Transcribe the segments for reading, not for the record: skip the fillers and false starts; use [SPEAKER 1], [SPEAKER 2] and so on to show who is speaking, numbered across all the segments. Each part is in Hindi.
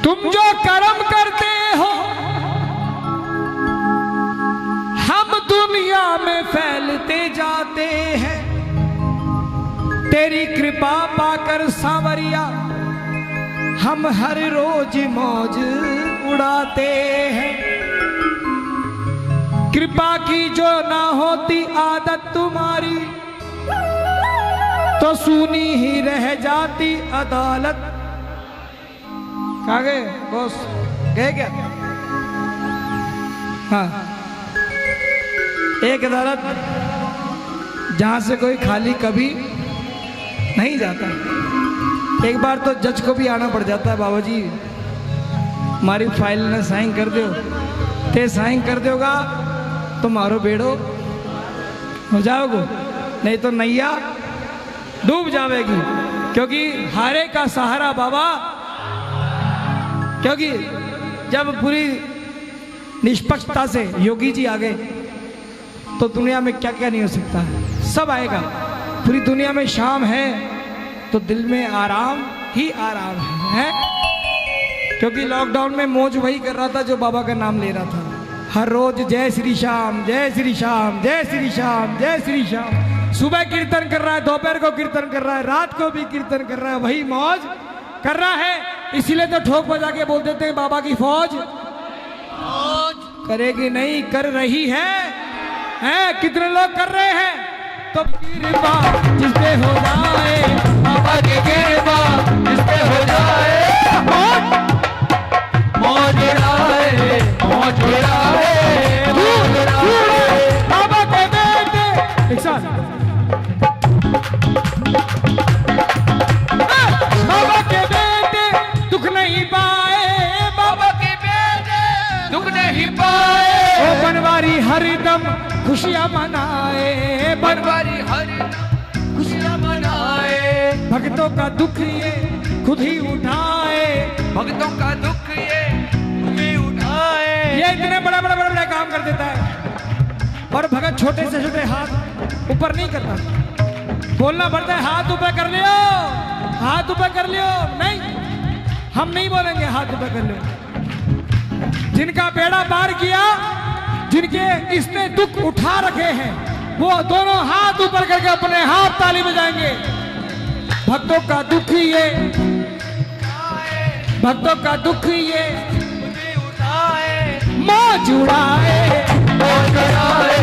[SPEAKER 1] तुम जो कर्म करते हो हम दुनिया में फैलते जाते हैं। तेरी कृपा पाकर सांवरिया हम हर रोज मौज उड़ाते हैं। कृपा की जो ना होती आदत तुम्हारी तो सूनी ही रह जाती अदालत। कहाँ गए बॉस, गए क्या? हाँ, एक अदालत जहां से कोई खाली कभी नहीं जाता। एक बार तो जज को भी आना पड़ जाता है, बाबा जी हमारी फाइल ने साइन कर दो, ते साइन कर दोगा तो मारो बेड़ो हो जाओगे, नहीं तो नैया डूब जाएगी। क्योंकि हारे का सहारा बाबा, क्योंकि जब पूरी निष्पक्षता से योगी जी आ गए तो दुनिया में क्या क्या नहीं हो सकता, सब आएगा। पूरी दुनिया में शाम है तो दिल में आराम ही आराम है। क्योंकि लॉकडाउन में मौज वही कर रहा था जो बाबा का नाम ले रहा था। हर रोज जय श्री श्याम, जय श्री श्याम, जय श्री श्याम, जय श्री श्याम। सुबह कीर्तन कर रहा है, दोपहर को कीर्तन कर रहा है, रात को भी कीर्तन कर रहा है, वही मौज कर रहा है। इसीलिए तो ठोक बजा के बोल देते हैं बाबा की फौज करेगी नहीं, कर रही है। कितने लोग कर रहे हैं? तो कृपा जिस पे हो जाए, बाबा की कृपा जिस पे हो जाए, मौज उड़ाए, मौज उड़ाए, मौज उड़ाए। बाबा के बेटे एक साथ, बाबा के बेटे दुख नहीं पाए, बाबा के बेटे दुख नहीं पाए। ओ बनवारी हरिदम खुशियां मनाए, बनवारी हरिदम खुशियां मनाए। भक्तों का दुख ये खुद ही उठाए, भक्तों का दुख ये खुद ही उठाए। ये इतने बड़ा बड़ा बड़ा बड़ा काम कर देता है और भगत छोटे से छोटे हाथ ऊपर नहीं करता। बोलना पड़ता है हाथ ऊपर कर लियो, हाथ ऊपर कर लियो। नहीं, हम नहीं बोलेंगे हाथ ऊपर कर लियो। जिनका बेड़ा पार किया, जिनके इसने दुख उठा रखे हैं, वो दोनों हाथ ऊपर करके अपने हाथ ताली बजाएंगे। भक्तों का दुख ये, भक्तों का दुख ये मौज उड़ाए, मौज उड़ाए,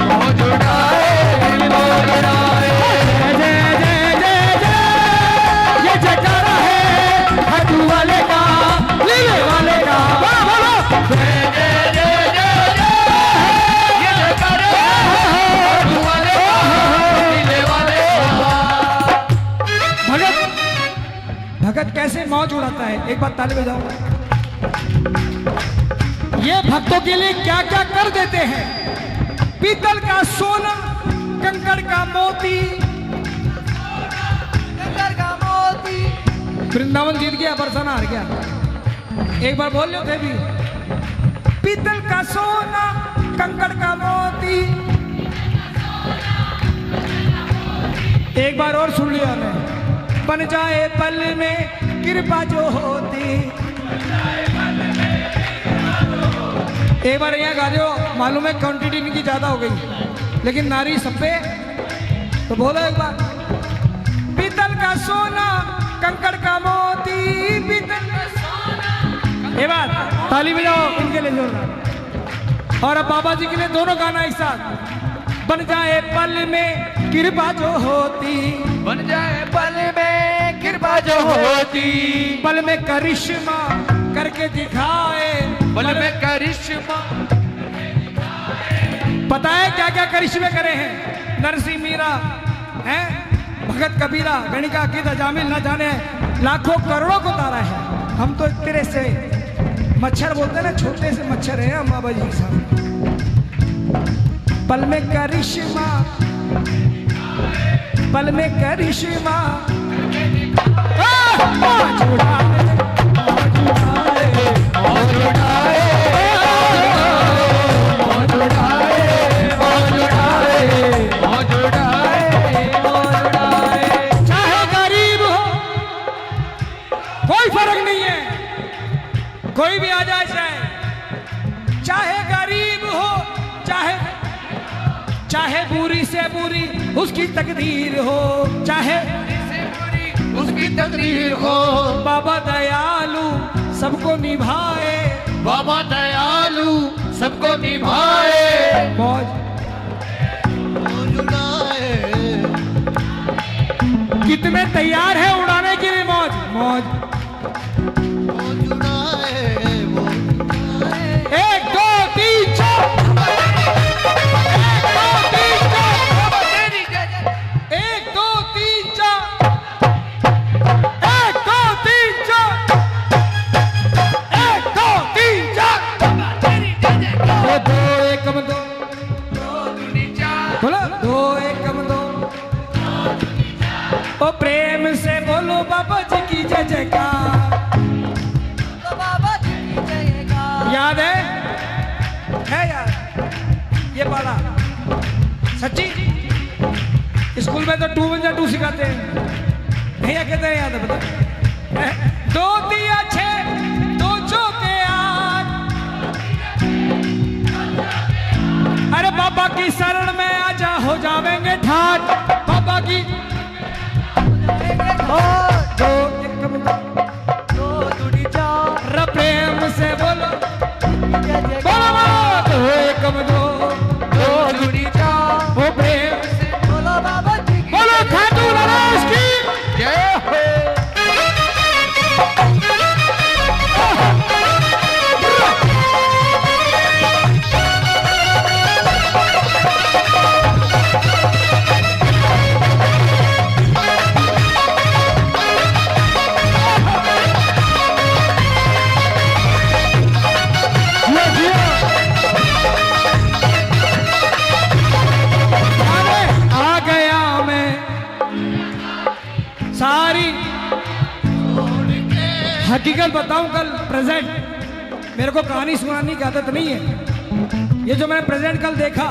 [SPEAKER 1] मौज उड़ाए, मौज उड़ाए। जय जय जय जय, ये जयकारा है हटू वाले का, लीले वाले का। जय जय जय जय जय, ये जयकारा है हटू वाले का, लीले वाले का। भगत कैसे मौज उड़ाता है, एक बार ताली बजाओ। ये भक्तों के लिए क्या क्या कर देते हैं। पीतल का सोना, कंकड़ का मोती, कंकड़ का मोती। वृंदावन जीत गया, बरसाना हार गया। एक बार बोल लो थे भी, पीतल का सोना, कंकड़ का मोती। एक बार और सुन लिया मैं, बन जाए पल में कृपा जो होती। एक बार यहाँ गा दो, मालूम है क्वांटिटी इनकी ज्यादा हो गई लेकिन नारी सब पे, तो बोलो एक बार। पीतल का सोना, कंकड़ का मोती, पीतल का सोना। एक बार ताली बजाओ इनके लिए जोरदार। और अब बाबा जी के लिए दोनों गाना एक साथ। बन जाए पल में कृपा जो होती, बन जाए पल में कृपा जो होती। पल में करिश्मा करके दिखाए, पल में करिश्मा। पता है क्या क्या करिश्मे करे हैं? नरसिंह मीरा हैं, भगत कबीरा, गणिका अकीदा जामिल, न जाने लाखों करोड़ों को तारा है। हम तो तेरे से मच्छर बोलते हैं ना, छोटे से मच्छर है हम बाबा जी के सामने। पल में करिश्मा, पल में करिश्मा। मौज उड़ाए, मौज उड़ाए, मौज उड़ाए, मौज उड़ाए, मौज उड़ाए, मौज उड़ाए, मौज उड़ाए। चाहे गरीब हो कोई फर्क नहीं है, कोई भी आ जाए, चाहे गरीब हो, चाहे बुरी से बुरी उसकी तकदीर हो, चाहे
[SPEAKER 2] उसकी तकदीर हो,
[SPEAKER 1] बाबा दयालु सबको निभाए,
[SPEAKER 2] बाबा दयालु सबको निभाए।
[SPEAKER 1] मौज
[SPEAKER 2] उड़ाए,
[SPEAKER 1] कितने तैयार है उड़ाने के लिए मौज? मौज
[SPEAKER 2] उड़ाए,
[SPEAKER 1] एक दो तीन चार, एक दो तीन चार, एक दो तीन चार, एक दो तीन चार, दो एकम दो, बोलो दो एकम दो, ओ प्रेम से बोलो बाबा जी की जय जयकार। याद है यार ये वाला? सच्ची स्कूल में तो 2 1 2 सिखाते हैं, भैया कहते हैं, याद है? बता, 2 दिया 6 2 चौके 8, अरे बाबा की शरण में आजा हो जावेंगे ठाट, बाबा की दो एकम दो, प्रेम से बोलो, बोलो दो एकम दो, ओ प्रेम से बोलो खाटू नरेश की
[SPEAKER 2] जय हो।
[SPEAKER 1] आ गया मैं सारी हकीकत बताऊं, कल प्रेजेंट, मेरे को कहानी सुनाने की आदत नहीं है, ये जो मैंने प्रेजेंट कल देखा,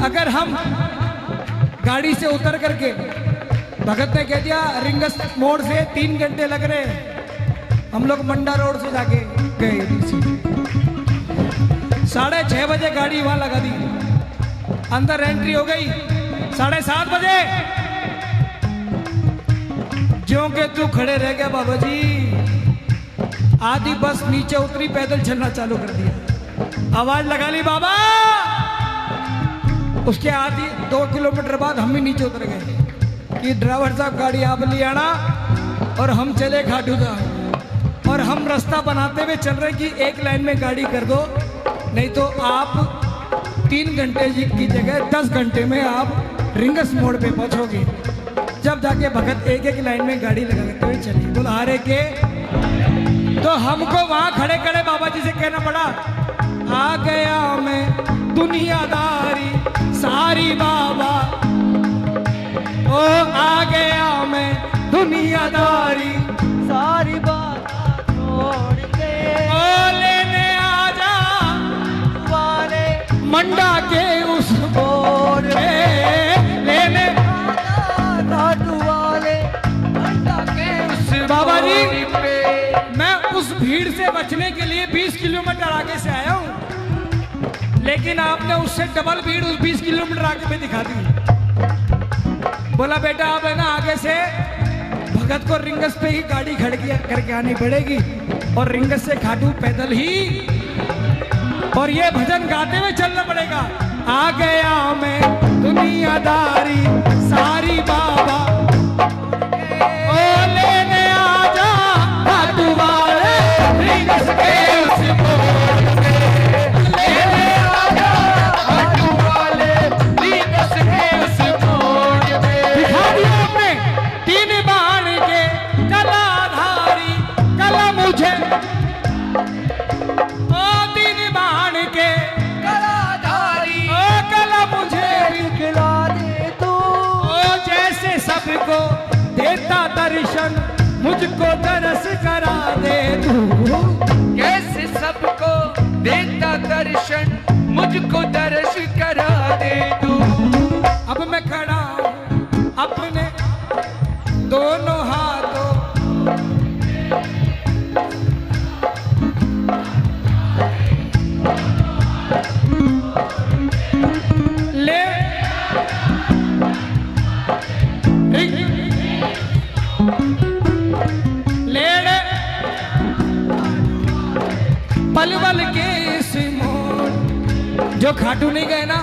[SPEAKER 1] अगर हम गाड़ी से उतर करके, भगत ने कह दिया रिंगस मोड़ से 3 घंटे लग रहे हैं, हम लोग मंडा रोड से जाके गए, 6:30 बजे गाड़ी वहां लगा दी, अंदर एंट्री हो गई 7:30 बजे, ज्यों के तू खड़े रह गया बाबा जी, आधी बस नीचे उतरी, पैदल चलना चालू कर दिया, आवाज लगा ली बाबा, उसके आधी 2 किलोमीटर बाद हम भी नीचे उतर गए कि ड्राइवर साहब गाड़ी आप ले आना, और हम चले खाटू धाम, और हम रास्ता बनाते हुए चल रहे कि एक लाइन में गाड़ी कर दो, नहीं तो आप 3 घंटे की जगह 10 घंटे में आप रिंगस मोड़ पे पहुंचोगे। जब जाके भगत एक लाइन में गाड़ी लगाते हुए चली, बोला हारे के, तो हमको वहां खड़े खड़े बाबा जी से कहना पड़ा, आ गया मैं दुनियादारी सारी बाबा, ओ आ गया मैं दुनियादारी
[SPEAKER 3] सारी बात छोड़ के,
[SPEAKER 1] ओ लेने आजा
[SPEAKER 3] वाले
[SPEAKER 1] मंडा के उस बोर में, लेने
[SPEAKER 3] लाडू वाले अंडा के उस
[SPEAKER 1] बाबा जी,
[SPEAKER 3] पे,
[SPEAKER 1] मैं उस भीड़ से बचने के लिए 20 किलोमीटर आगे से आया हूं, लेकिन आपने उससे डबल भीड़ उस 20 किलोमीटर आगे पे दिखा दी। बोला बेटा अब है ना आगे से भगत को रिंगस पे ही गाड़ी खड़ करके आनी पड़ेगी, और रिंगस से खाटू पैदल ही, और ये भजन गाते हुए चलना पड़ेगा। आ गया मैं दुनियादारी सारी बाबा, ओ लेने आजा खाटू वाले रिंगस के उस मोड़ पे, लेने आजा खाटू वाले रिंगस के उस मोड़ पे। दिखा दिया आपने 3 बाण के कलाधारी, कला मुझे, ओ 3 बाण के
[SPEAKER 3] कलाधारी,
[SPEAKER 1] ओ कला मुझे
[SPEAKER 3] दिखला दे तू,
[SPEAKER 1] ओ जैसे सब जो खाटू नहीं गए ना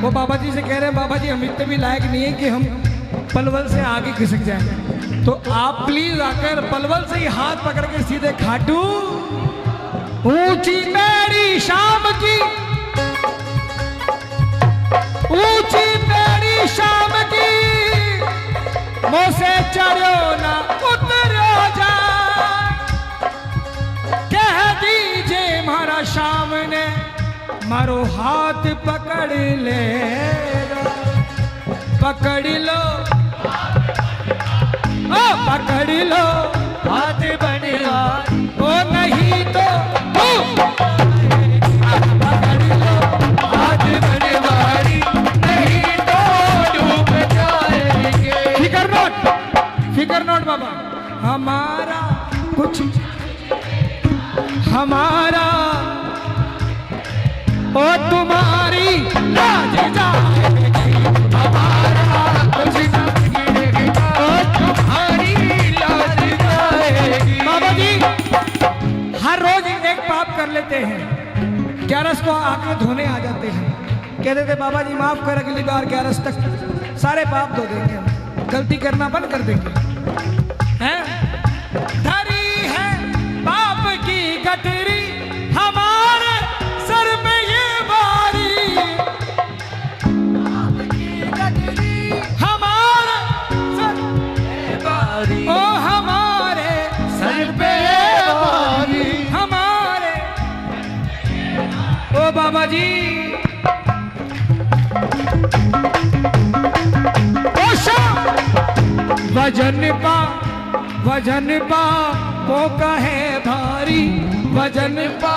[SPEAKER 1] वो बाबा जी से कह रहे हैं बाबा जी हम इतने भी लायक नहीं है कि हम पलवल से आगे खिसक जाए, तो आप प्लीज आकर पलवल से ही हाथ पकड़ के सीधे खाटू ऊंची मेरी शाम की, ऊंची मेरी शाम की मोसे चढ़ो ना उतरो जा, कह दीजिए मारा सामने मारो हाथ पकड़ ले, पकड़ लो ओ पकड़ लो
[SPEAKER 3] हाथ बनवा
[SPEAKER 1] ओ नहीं तो पकड़ लो
[SPEAKER 2] हाथ बनवारी नहीं तो डूब जाएंगे।
[SPEAKER 1] फिकर नोट बाबा, हमारा कुछ हमारा ओ तुम्हारी लाज जाएगी,
[SPEAKER 2] हमारा कुछ न गिरेगा और तुम्हारी लाज जाएगी।
[SPEAKER 1] बाबा जी हर रोज एक पाप कर लेते हैं, 11 को आके धोने आ जाते हैं, कहते थे बाबा जी माफ कर अगली बार 11 तक सारे पाप धो देंगे, हम गलती करना बंद कर देंगे हैं। धरी है पाप की गठरी हमारे सर पे ये बारी, हमारे सर
[SPEAKER 3] बारी
[SPEAKER 1] ओ हमारे
[SPEAKER 2] सर पे बारी
[SPEAKER 1] हमारे ओ बाबा जी ओ शाम वजन पा को कहे भारी, वजन पा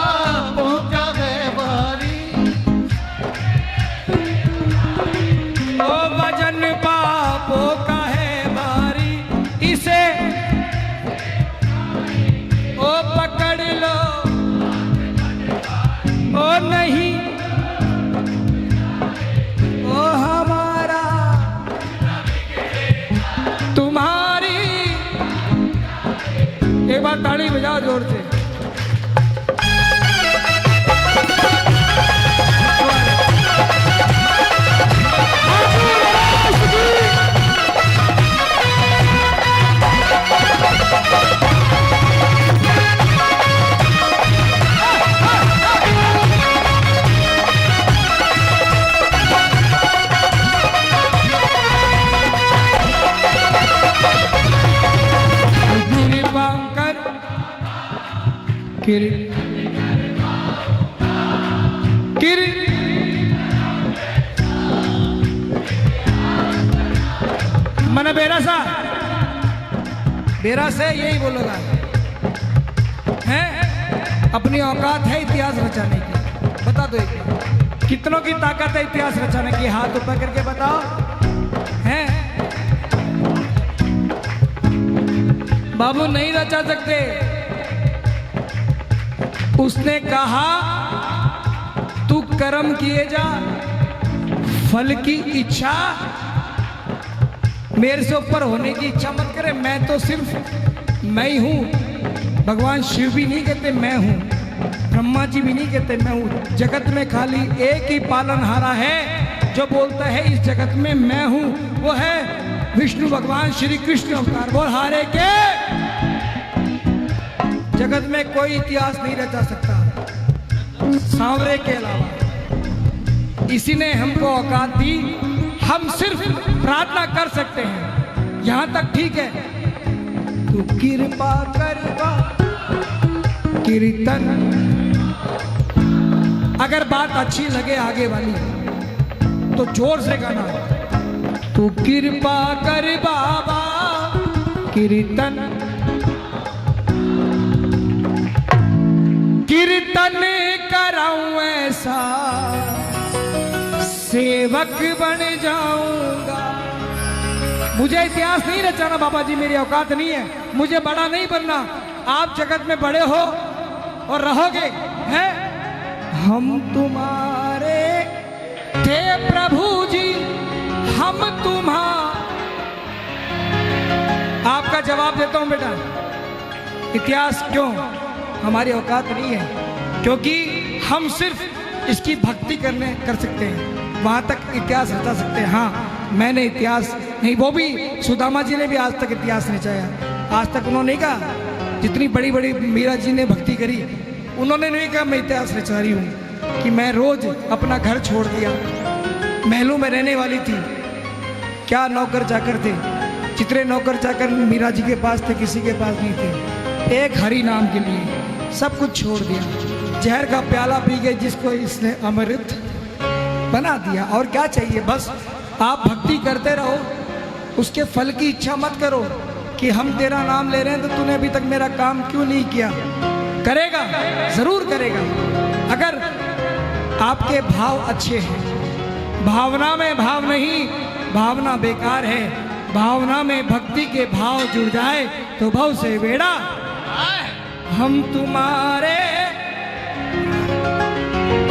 [SPEAKER 2] पापों का है भारी,
[SPEAKER 1] ओ वजन पापों का है भारी, इसे ओ पकड़ लो ओ नहीं ओ हमारा तुम्हारी, एक बार ताली बजाओ जोर से। किर मन बेरा से यही बोलेगा है, अपनी औकात है इतिहास रचाने की। बता दो एक कितनों की ताकत है इतिहास रचाने की, हाथ ऊपर करके बताओ हैं। बाबू नहीं रचा सकते, उसने कहा तू कर्म किए जा, फल की इच्छा मेरे से ऊपर होने की इच्छा मत करे, मैं तो सिर्फ मैं ही हूं। भगवान शिव भी नहीं कहते मैं हूं, ब्रह्मा जी भी नहीं कहते मैं हूं। जगत में खाली एक ही पालनहारा है जो बोलता है इस जगत में मैं हूं, वो है विष्णु भगवान श्री कृष्ण अवतार। बोल हारे के जगत में कोई इतिहास नहीं रचा सकता सांवरे के अलावा। इसी ने हमको औकात दी, हम सिर्फ प्रार्थना कर सकते हैं, यहां तक ठीक है। तू कृपा करवा कीर्तन, अगर बात अच्छी लगे आगे वाली तो जोर से गाना। तू कृपा कर बाबा कीर्तन, कीर्तन कराऊं ऐसा सेवक बन जाऊंगा। मुझे इतिहास नहीं रचाना बाबा जी, मेरी औकात नहीं है, मुझे बड़ा नहीं बनना। आप जगत में बड़े हो और रहोगे हैं। हम तुम्हारे थे प्रभु जी, हम तुम्हारे। आपका जवाब देता हूं बेटा, इतिहास क्यों, हमारी औकात नहीं है, क्योंकि हम सिर्फ इसकी भक्ति कर सकते हैं, वहां तक इतिहास रचा सकते हैं। हाँ, मैंने इतिहास नहीं, वो भी सुदामा जी ने भी आज तक इतिहास नहीं चाहा। आज तक उन्होंने नहीं कहा, जितनी बड़ी बड़ी मीरा जी ने भक्ति करी, उन्होंने नहीं कहा मैं इतिहास रचा रही हूँ कि मैं रोज अपना घर छोड़ दिया, महलों में रहने वाली थी, क्या नौकर चाकर थे, जितने नौकर चाकर मीरा जी के पास थे किसी के पास नहीं थे, एक हरि नाम के लिए सब कुछ छोड़ दिया, जहर का प्याला पी गए जिसको इसने अमृत बना दिया। और क्या चाहिए, बस आप भक्ति करते रहो, उसके फल की इच्छा मत करो कि हम तेरा नाम ले रहे हैं तो तूने अभी तक मेरा काम क्यों नहीं किया। करेगा, जरूर करेगा, अगर आपके भाव अच्छे हैं। भावना में भाव नहीं, भावना बेकार है, भावना में भक्ति के भाव जुड़ जाए तो भव से बेड़ा। हम तुम्हारे,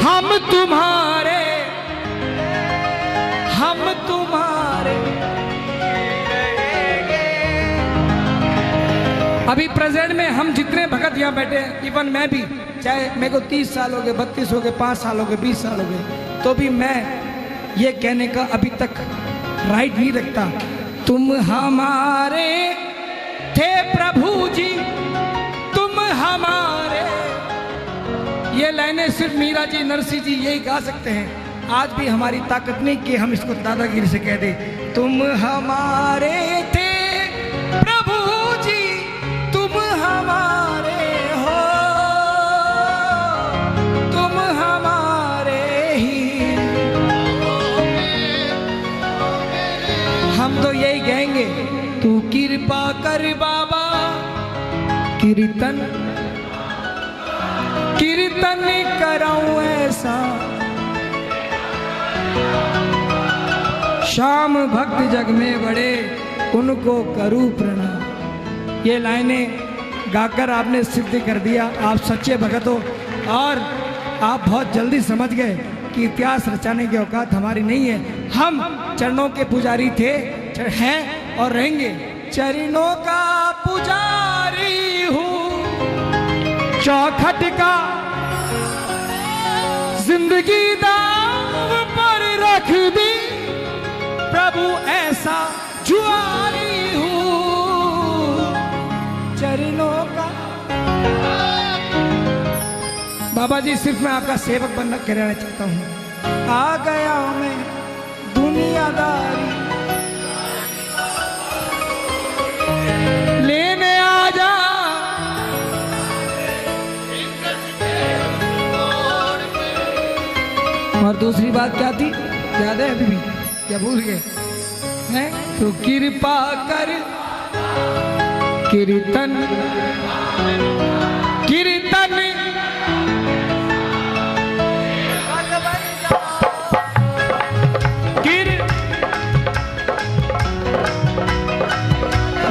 [SPEAKER 1] हम तुम्हारे, हम तुम्हारे। अभी प्रेजेंट में हम जितने भगत यहाँ बैठे हैं, इवन मैं भी, चाहे मेरे को 30 साल हो गए, 32 हो गए, 5 साल हो गए, 20 साल हो गए, तो भी मैं ये कहने का अभी तक राइट नहीं रखता तुम हमारे थे प्रभु जी, तुम हमारे। ये लाइनें सिर्फ मीरा जी, नरसिंह जी यही गा सकते हैं। आज भी हमारी ताकत नहीं कि हम इसको दादागिरी से कह दे, तुम हमारे थे प्रभु जी, तुम हमारे हो, तुम हमारे ही। हम तो यही कहेंगे, तू कृपा कर बाबा, कीर्तन कीर्तन कराऊं ऐसा, श्याम भक्त जग में बड़े, उनको करूं प्रणाम। ये लाइनें गाकर आपने सिद्ध कर दिया, आप सच्चे भगत हो। और आप बहुत जल्दी समझ गए कि इतिहास रचाने की औकात हमारी नहीं है। हम चरणों के पुजारी थे, हैं और रहेंगे। चरणों का पुजारी हूँ, चौखट का जिंदगी दाव पर रख दी, प्रभु ऐसा जुआरी हूँ, चरणों का। बाबा जी, सिर्फ मैं आपका सेवक बनना करना चाहता हूँ। आ गया मैं दुनियादारी लेने, आ जा और दूसरी बात क्या थी, याद है अभी भी, क्या भूल गए हैं? तो कृपा कर कीर्तन कीर्तन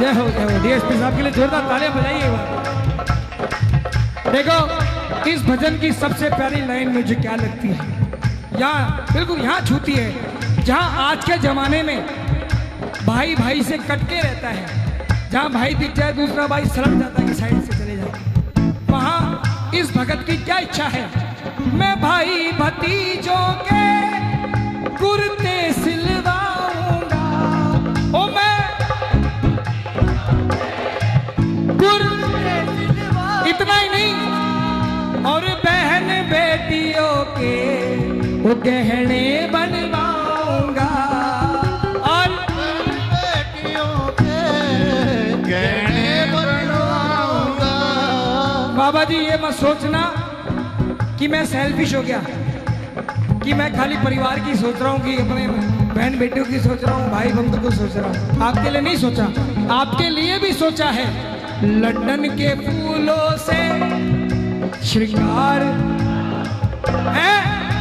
[SPEAKER 1] जय हो, जय हो। डीएसपी साहब के लिए जोरदार तालियां बजाइए एक बार। देखो, इस भजन की सबसे प्यारी लाइन मुझे क्या लगती है, यहाँ बिल्कुल यहाँ छूती है, जहाँ आज के जमाने में भाई भाई से कटके रहता है, जहाँ भाई दिख जाए दूसरा भाई सड़क जाता है कि साइड से चले जाए, वहाँ इस भगत की क्या इच्छा है, मैं भाई भतीजों के कुर्ते सिलवाऊंगा, ओ मैं कुर्ते सिलवाऊंगा। इतना ही नहीं, और बहन बेटियों के वो गहने बनवाऊंगा, और
[SPEAKER 2] बेटियों के गहने बनवाऊंगा।
[SPEAKER 1] बाबा जी, ये मत सोचना कि मैं सेल्फिश हो गया, कि मैं खाली परिवार की सोच रहा हूँ, कि अपने बहन बेटियों की सोच रहा हूँ, भाई बंधु को सोच रहा हूँ। आपके लिए नहीं सोचा, आपके लिए भी सोचा है। लंदन के फूलों से श्रृंगार है,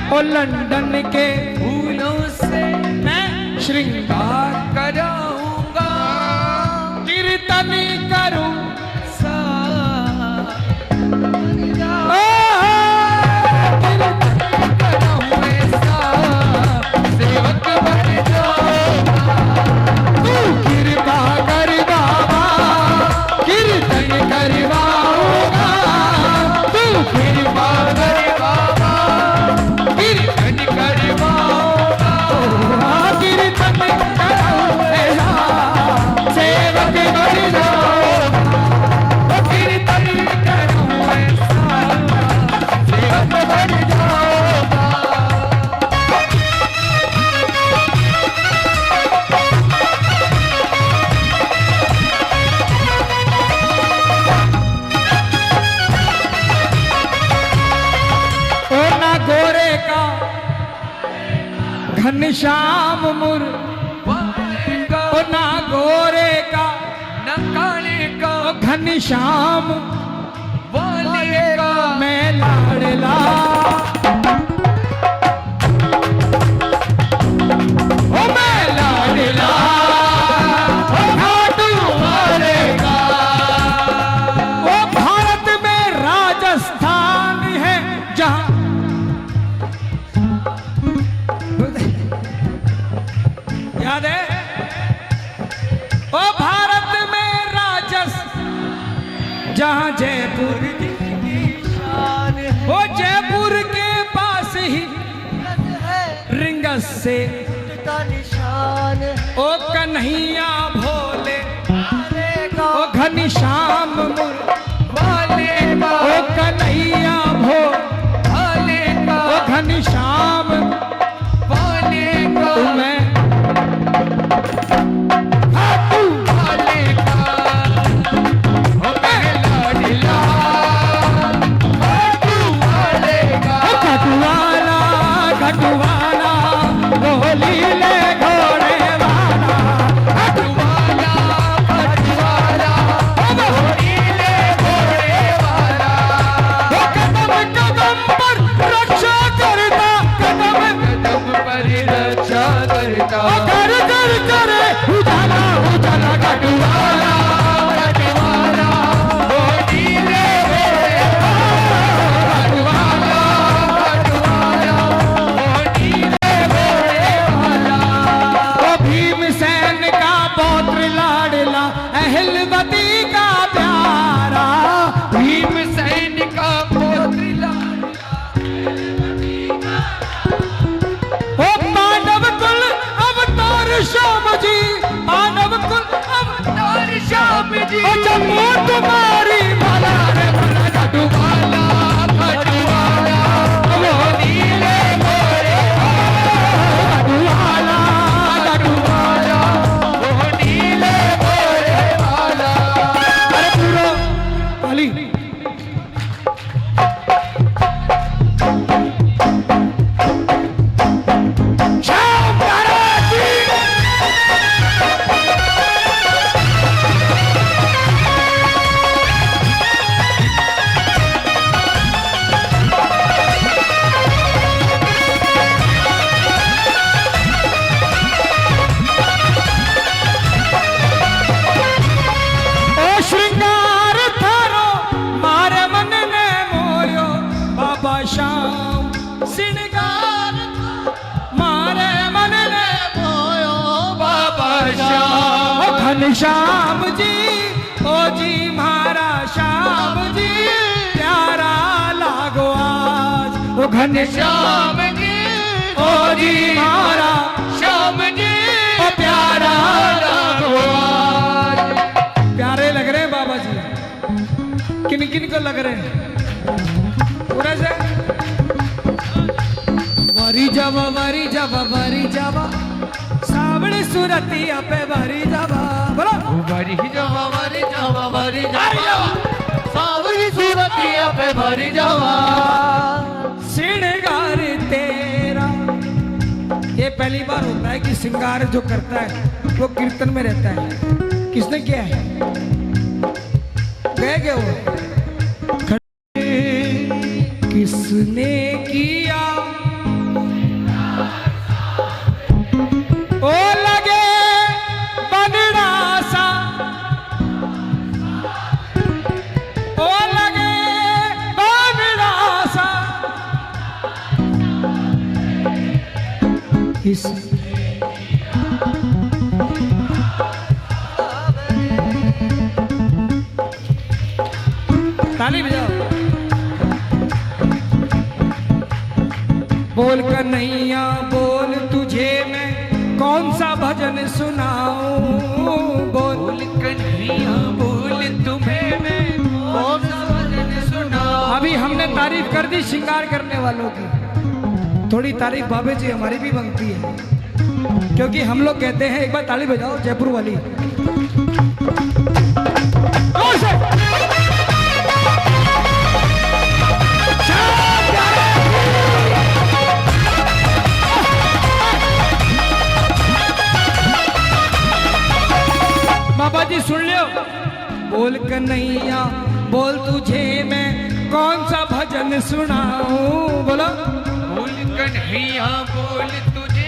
[SPEAKER 1] और लंदन के फूलों से मैं श्रृंगार कराऊंगा, कीर्तन करूं घनश्याम मुर
[SPEAKER 3] वाले का
[SPEAKER 1] ओ ना गोरे का
[SPEAKER 3] न काले का
[SPEAKER 1] ओ घनश्याम
[SPEAKER 3] वाले का
[SPEAKER 1] मैं लाडला ओ मैं लाडला ओ घाटू वाले का ओ भारत में राजस्थान है जहां याद है ओ भारत में राजस्थान जहां जयपुर
[SPEAKER 3] शान
[SPEAKER 1] वो जयपुर के पास ही
[SPEAKER 3] है
[SPEAKER 1] रिंगस से
[SPEAKER 3] का निशान
[SPEAKER 1] ओ कन्हैया भोले
[SPEAKER 3] वाले का
[SPEAKER 1] ओ घनश्याम मुर
[SPEAKER 3] वाले का
[SPEAKER 1] ओ कन्हैया
[SPEAKER 3] वाले का
[SPEAKER 1] ओ घनश्याम
[SPEAKER 3] वाले का
[SPEAKER 1] मैं
[SPEAKER 3] वाले का ओ मैं लाडला वाले का
[SPEAKER 1] घटवाला घटवाला होली ले घोड़े वाला
[SPEAKER 3] पटवाला पटवाला नीले घोड़े वाला
[SPEAKER 1] वो कदम कदम पर रक्षा करता कदम
[SPEAKER 3] कदम पर रक्षा करता
[SPEAKER 1] ओ घर घर करे उजाला उजाला घटवाला
[SPEAKER 3] पटवाला नीले घोड़े पटवाला पटवाला नीले घोड़े वाला
[SPEAKER 1] ओ भीमसेन का पौत्र लाडला अहिलवती का प्यारा
[SPEAKER 3] भीम सैन का पौत्र
[SPEAKER 1] ओ मानव कुल अवतार श्याम जी मानव कुल अवतार
[SPEAKER 3] श्याम जी
[SPEAKER 1] ओ जम्मू तुम्हारी माला रे माला घटवाला
[SPEAKER 3] पटवाला नीले घोड़े
[SPEAKER 1] घटवाला घटवाला
[SPEAKER 3] नीले घोड़े वाला
[SPEAKER 1] अरे पूरा काली श्याम महाराज की ओ श्रृंगार थारो मारे मन ने मोयो बाबा श्याम श्रृंगार मारे मन ने मोयो बाबा श्याम ओ घनश्याम जी ओ जी मारा श्याम जी प्यारा लागो आज ओ घनश्याम
[SPEAKER 3] श्याम जी
[SPEAKER 1] ओ जी मारा
[SPEAKER 3] श्याम जी
[SPEAKER 1] ओ प्यारा
[SPEAKER 3] लागो आज।
[SPEAKER 1] प्यारे लग रहे हैं बाबा जी किन किन को लग रहे हैं पूरा से वरी जावा वरी जावा वरी जावा सावड़ी सुरतिया पे वरी जावा बोलो
[SPEAKER 3] भरी जावा भरी जावा भरी जावा सावरी सूरतिया पे भरी जावा
[SPEAKER 1] श्रृंगार तेरा ये पहली बार होता है कि श्रृंगार जो करता है वो कीर्तन में रहता है किसने किया है गए क्या वो किसने किया ओ लगे बनड़ा सा ओ लगे बनड़ा सा किस ताली बजाओ बोल कन्हैया बोल तुझे मैं कौन सा भजन सुनाऊं बोल
[SPEAKER 3] बोल कन्हैया बोल तुम्हें मैं कौन सा भजन सुना।
[SPEAKER 1] अभी हमने तारीफ कर दी श्रृंगार करने वालों की थोड़ी तारीफ बाबे जी हमारी भी बनती है क्योंकि हम लोग कहते हैं एक बार ताली बजाओ जयपुर वाली जोर से। कन्हैया बोल तुझे मैं कौन सा भजन सुनाऊं। बोलो
[SPEAKER 3] बोल कन्हैया बोल तुझे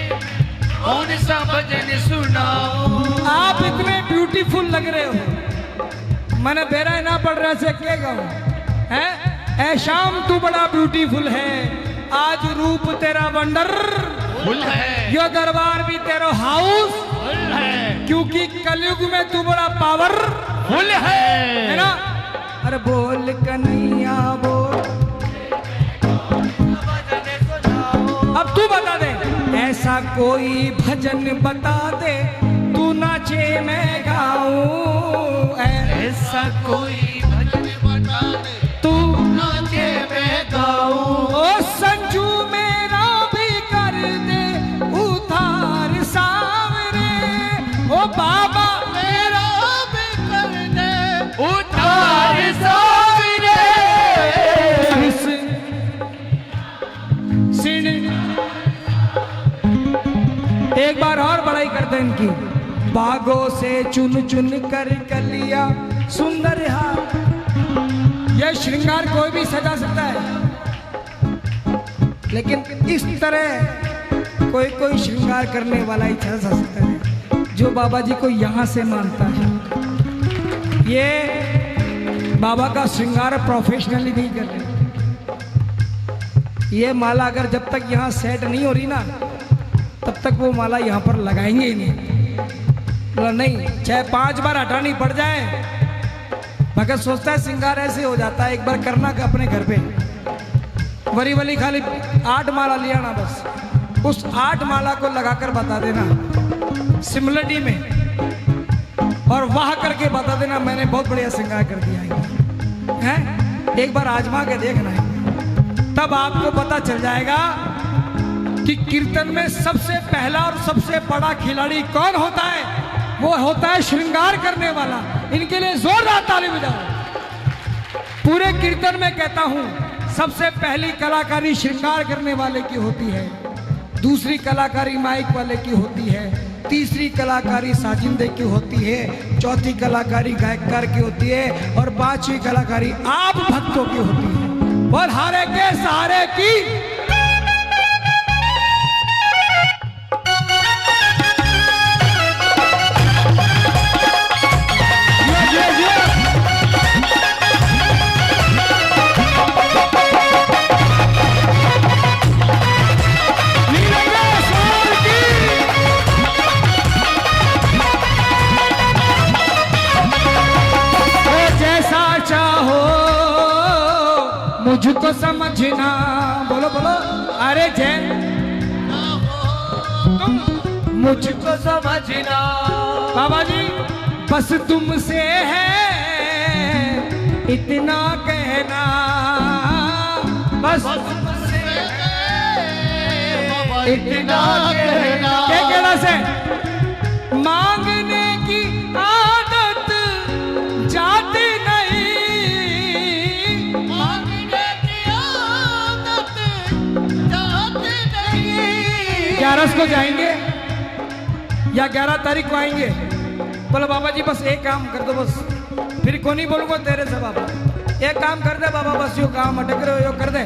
[SPEAKER 3] कौन सा भजन सुनाऊं।
[SPEAKER 1] आप इतने ब्यूटीफुल लग रहे हो, मैंने बेरा ना पड़ रहा से क्या कहूं है। ऐ शाम तू बड़ा ब्यूटीफुल है, आज रूप तेरा वंडर
[SPEAKER 3] फुल है,
[SPEAKER 1] यो दरबार भी तेरा हाउस,
[SPEAKER 3] फुल है,
[SPEAKER 1] क्योंकि कलयुग में तू बड़ा पावर
[SPEAKER 3] फुल
[SPEAKER 1] है ना। अरे बोल कन्हैया बोल, अब तू बता दे ऐसा कोई भजन बता दे तू नाचे मैं गाऊं।
[SPEAKER 3] ऐसा कोई भजन बता दे
[SPEAKER 1] तू
[SPEAKER 3] नाचे मैं गाऊं।
[SPEAKER 1] ओ संजू मेरा भी कर दे उधार सावरे, ओ बाबा
[SPEAKER 3] मेरा भी कर दे उधार सावरे।
[SPEAKER 1] एक बार और बड़ाई करते हैं इनकी। बागों से चुन चुन कर कलिया सुंदर हार, यह श्रृंगार कोई भी सजा सकता है, लेकिन इस तरह कोई कोई श्रृंगार करने वाला ही सजा सकता है जो बाबा जी को यहाँ से मानता है। ये बाबा का श्रृंगार प्रोफेशनली नहीं कर रहे। ये माला अगर जब तक यहाँ सेट नहीं हो रही ना तब तक वो माला यहाँ पर लगाएंगे ही नहीं। बोला नहीं, चाहे 5 बार हटानी पड़ जाए, मगर सोचता है श्रृंगार ऐसे हो जाता है, एक बार करना का अपने घर पे वरी वली खाली 8 माला लिया ना, बस उस 8 माला को लगाकर बता देना सिमलडी में, और वाह करके बता देना मैंने बहुत बढ़िया श्रृंगार कर दिया है। एक बार आजमा के देखना है, तब आपको पता चल जाएगा कि कीर्तन में सबसे पहला और सबसे बड़ा खिलाड़ी कौन होता है। वो होता है श्रृंगार करने वाला। इनके लिए जोरदार ताली बजाओ। पूरे कीर्तन में कहता हूं सबसे पहली कलाकारी श्रृंगार करने वाले की होती है, दूसरी कलाकारी माइक वाले की होती है, तीसरी कलाकारी साजिंदे की होती है, चौथी कलाकारी गायककार की होती है, और 5वीं कलाकारी आप भक्तों की होती है। और हारे के सहारे की मुझको समझना। बोलो बोलो, अरे जय तुम
[SPEAKER 3] मुझको समझना
[SPEAKER 1] बाबा जी बस तुमसे है इतना कहना, बस
[SPEAKER 3] तुमसे इतना कहना।
[SPEAKER 1] क्या कहना से मांगने की आदत जाती नहीं,
[SPEAKER 3] मांगने की आदत जाती नहीं।
[SPEAKER 1] 11 को जाएंगे या 11 तारीख को आएंगे। बोलो बाबा जी बस एक काम कर दो, बस फिर को नहीं बोलूंगा तेरे से बाबा, एक काम कर दे बाबा, बस यो काम अटक रहे हो यो कर दे,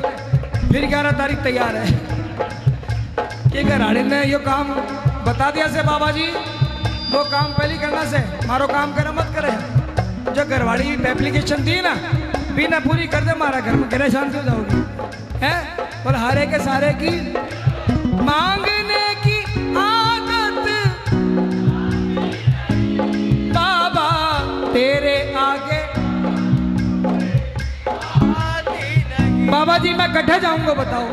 [SPEAKER 1] फिर 11 तारीख तैयार है। ठीक है, रानी ने यो काम बता दिया से बाबा जी, वो काम पहले करना से मारो काम करे मत करे। जो घरवाड़ी एप्लीकेशन दी ना बिना पूरी कर दे, मारा घर में करे शांति हो जाओगी है। और हारे के सारे की मांगने की आदत बाबा तेरे आगे। बाबा जी मैं कट्ठा जाऊंगा बताओ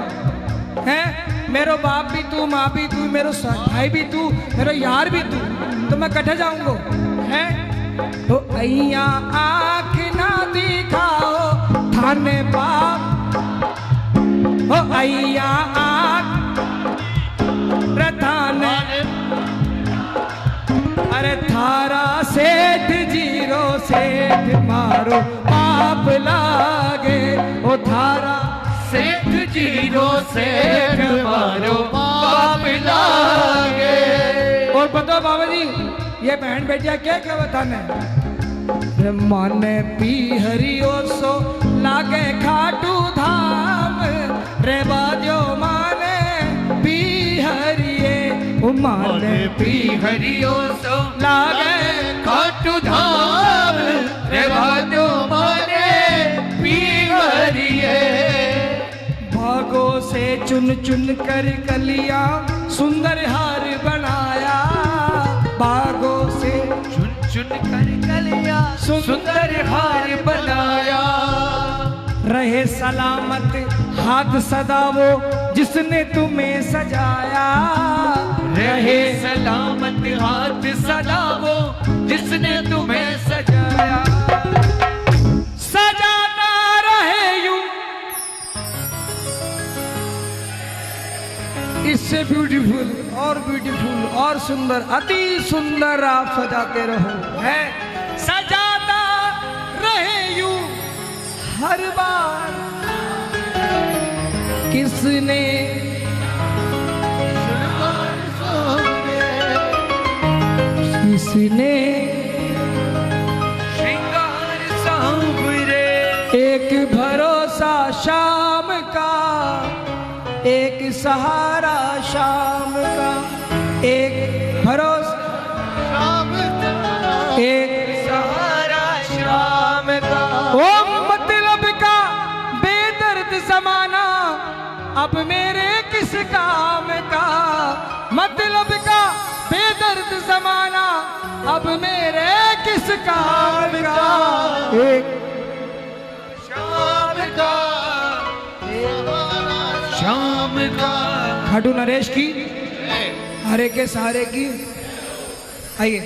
[SPEAKER 1] हैं, मेरो बाप भी तू, माँ भी तू, मेरो भाई भी तू, मेरो यार भी तू, तो मैं कट्ठा जाऊंगा हैं। तो अइया आँख ना दिखाओ थाने बाप, हो अइया आँख रथाने, अरे थारा सेठ जीरो सेठ मारो पाप लागे, ओ थारा
[SPEAKER 3] सेठ जीरो सेठ मारो पाप लागे।
[SPEAKER 1] और बताओ बाबा जी ये बहन बेटिया क्या क्या बताने, मन पी हरियो सो लागे खाटू धाम रे बाजो माने पी हरिए मन पी
[SPEAKER 3] हरियो सो
[SPEAKER 1] लागे
[SPEAKER 3] खाटू धाम रे बाजो माने पी हरिए।
[SPEAKER 1] भागों से चुन चुन कर कलियां सुंदर हार बनाया बागों से
[SPEAKER 3] चुन चुन कर कलियां सुंदर हार बनाया।
[SPEAKER 1] रहे सलामत हाथ सदा वो जिसने तुम्हें सजाया
[SPEAKER 3] रहे सलामत हाथ सदा वो जिसने तुम्हें सजाया।
[SPEAKER 1] सजाता रहे यूं इससे ब्यूटीफुल और सुंदर अति सुंदर आप सजाते रहो है सजाता रहे यूं हर बार किसने किसने
[SPEAKER 3] श्रृंगार सांवरे
[SPEAKER 1] एक भरोसा शाम का एक सहारा शाम का एक भरोसा
[SPEAKER 2] शाम का
[SPEAKER 1] एक
[SPEAKER 3] सहारा शाम का।
[SPEAKER 1] ओ मतलब का बेदर्द जमाना अब मेरे किस काम का मतलब का बेदर्द जमाना अब मेरे किस काम का एक
[SPEAKER 3] शाम का शाम का।
[SPEAKER 1] खाटू नरेश की हरे के सहारे की आइए